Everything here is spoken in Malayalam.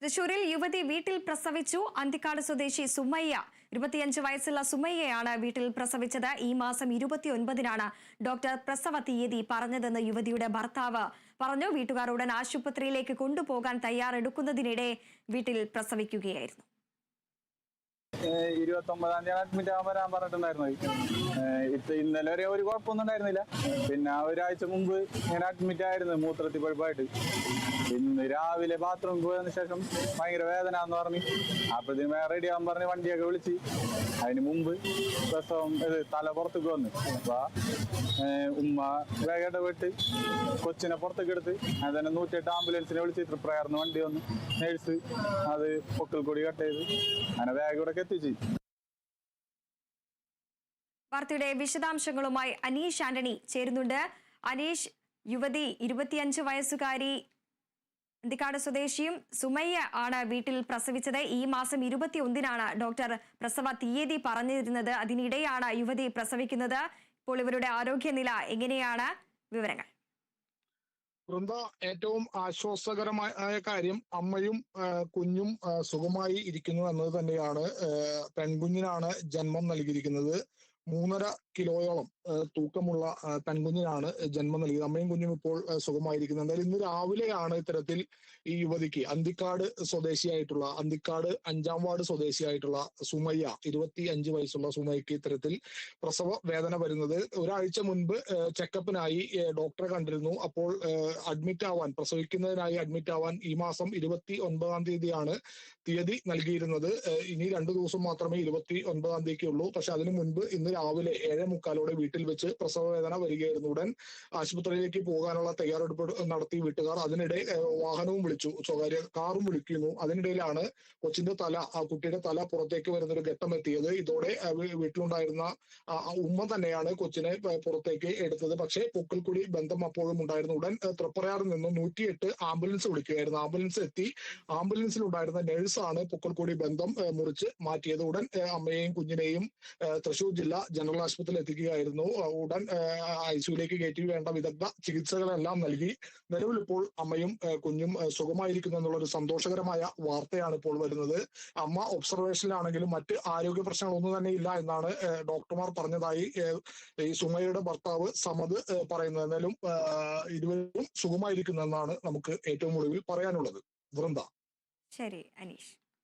തൃശൂരിൽ യുവതി വീട്ടിൽ പ്രസവിച്ചു. അന്തിക്കാട് സ്വദേശി സുമയ്യ 25 വയസ്സുള്ള സുമയ്യയാണ് വീട്ടിൽ പ്രസവിച്ചത്. ഈ മാസം 29-നാണ് ഡോക്ടർ പ്രസവ തീയതി പറഞ്ഞതെന്ന് യുവതിയുടെ ഭർത്താവ് പറഞ്ഞു. വീട്ടുകാർ ഉടൻ ആശുപത്രിയിലേക്ക് കൊണ്ടുപോകാൻ തയ്യാറെടുക്കുന്നതിനിടെ വീട്ടിൽ പ്രസവിക്കുകയായിരുന്നു. 29-ാം തീയതി അഡ്മിറ്റ് ആകാൻ വരാൻ പറഞ്ഞിട്ടുണ്ടായിരുന്നു. ഇന്നലെ വരെ ഒരു കുഴപ്പമൊന്നും ഉണ്ടായിരുന്നില്ല. പിന്നെ ഒരാഴ്ച മുമ്പ് ഇങ്ങനെ അഡ്മിറ്റ് ആയിരുന്നു മൂത്രത്തിൽ പഴുപ്പായിട്ട്. ഇന്ന് രാവിലെ ബാത്റൂമിൽ പോയതിനു ശേഷം ഭയങ്കര വേദന എന്ന് പറഞ്ഞ് അപ്പോഴത്തേക്കും റെഡി ആവാൻ പറഞ്ഞ് വണ്ടിയൊക്കെ വിളിച്ച് അതിന് മുമ്പ് പ്രസവം തല പുറത്തേക്ക് വന്നു. അപ്പൊ ഉമ്മ വേഗം ഇടപെട്ട് കൊച്ചിനെ പുറത്തേക്ക് എടുത്ത് അതിനെ 108 ആംബുലൻസിനെ വിളിച്ച് തൃപ്രയാർന്ന് വണ്ടി വന്നു. നേഴ്സ് അത് പൊക്കിൽ കൂടി കട്ട് ചെയ്ത് അങ്ങനെ വേഗം ഇവിടെ എത്തിച്ച്. വാർത്തയുടെ വിശദാംശങ്ങളുമായി അനീഷ് ആന്റണി ചേരുന്നുണ്ട്. അനീഷ്, യുവതി 25 വയസ്സുകാരി അന്തിക്കാട് സ്വദേശിയും സുമയ്യ ആണ് വീട്ടിൽ പ്രസവിച്ചത്. ഈ മാസം 21-നാണ് ഡോക്ടർ പ്രസവ തീയതി പറഞ്ഞിരുന്നത്. അതിനിടെയാണ് യുവതി പ്രസവിക്കുന്നത്. ഇപ്പോൾ ഇവരുടെ ആരോഗ്യനില എങ്ങനെയാണ്? വിവരങ്ങൾ. വൃന്ദ, ഏറ്റവും ആശ്വാസകരമായ കാര്യം അമ്മയും കുഞ്ഞും സുഖമായി ഇരിക്കുന്നു എന്നത് തന്നെയാണ്. പെൺകുഞ്ഞിനാണ് ജന്മം നൽകിയിരിക്കുന്നത്. 3.5 കിലോയോളം തൂക്കമുള്ള പെൺകുഞ്ഞിനാണ് ജന്മം നൽകിയത്. അമ്മയും കുഞ്ഞും ഇപ്പോൾ സുഖമായിരിക്കുന്നത്. എന്തായാലും ഇന്ന് രാവിലെയാണ് ഇത്തരത്തിൽ ഈ യുവതിക്ക് അന്തിക്കാട് 5-ാം വാർഡ് സ്വദേശിയായിട്ടുള്ള സുമയ്യ, 25 വയസ്സുള്ള സുമയ്യക്ക് ഇത്തരത്തിൽ പ്രസവ വേദന വരുന്നത്. ഒരാഴ്ച മുൻപ് ചെക്കപ്പിനായി ഡോക്ടറെ കണ്ടിരുന്നു. അപ്പോൾ പ്രസവിക്കുന്നതിനായി അഡ്മിറ്റ് ആവാൻ ഈ മാസം 29-ാം തീയതിയാണ് തീയതി നൽകിയിരുന്നത്. ഇനി 2 ദിവസം മാത്രമേ 29-ാം തീയതിക്കുള്ളൂ. പക്ഷെ അതിനു മുൻപ് ഇന്ന് രാവിലെ 7:45 വീട്ടിൽ വെച്ച് പ്രസവ വേദന വരികയായിരുന്നു. ഉടൻ ആശുപത്രിയിലേക്ക് പോകാനുള്ള തയ്യാറെടുപ്പ് നടത്തി വീട്ടുകാർ. അതിനിടെ വാഹനവും വിളിച്ചു, സ്വകാര്യ കാറും വിളിക്കുന്നു. അതിനിടയിലാണ് കുട്ടിയുടെ തല പുറത്തേക്ക് വരുന്നൊരു ഘട്ടം എത്തിയത്. ഇതോടെ വീട്ടിലുണ്ടായിരുന്ന ഉമ്മ തന്നെയാണ് കൊച്ചിനെ പുറത്തേക്ക് എടുത്തത്. പക്ഷേ പൊക്കിൽ കൂടി ബന്ധം അപ്പോഴും ഉണ്ടായിരുന്നു. ഉടൻ തൃപ്രയാറിൽ നിന്നും 108 ആംബുലൻസ് വിളിക്കുകയായിരുന്നു. ആംബുലൻസ് എത്തി. ആംബുലൻസിലുണ്ടായിരുന്ന നഴ്സാണ് പൊക്കിൽ കൂടി ബന്ധം മുറിച്ച് മാറ്റിയത്. ഉടൻ അമ്മയെയും കുഞ്ഞിനെയും തൃശൂർ ജില്ലാ ജനറൽ ആശുപത്രിയിൽ എത്തിക്കുകയായിരുന്നു. ഉടൻ ഐസിയുലേക്ക് കയറ്റി വേണ്ട വിദഗ്ധ ചികിത്സകളെല്ലാം നൽകി. നിലവിൽ ഇപ്പോൾ അമ്മയും കുഞ്ഞും സുഖമായിരിക്കുന്നു എന്നുള്ളൊരു സന്തോഷകരമായ വാർത്തയാണ് ഇപ്പോൾ വരുന്നത്. അമ്മ ഒബ്സർവേഷനിലാണെങ്കിലും മറ്റ് ആരോഗ്യ പ്രശ്നങ്ങളൊന്നും തന്നെ ഇല്ല എന്നാണ് ഡോക്ടർമാർ പറഞ്ഞതായി ഈ സുമയ്യയുടെ ഭർത്താവ് സമദ് പറയുന്നത്. എന്നാലും ഇരുവരും സുഖമായിരിക്കുന്നു എന്നാണ് നമുക്ക് ഏറ്റവും ഒടുവിൽ പറയാനുള്ളത്. വൃന്ദ. ശരി അനീഷ്.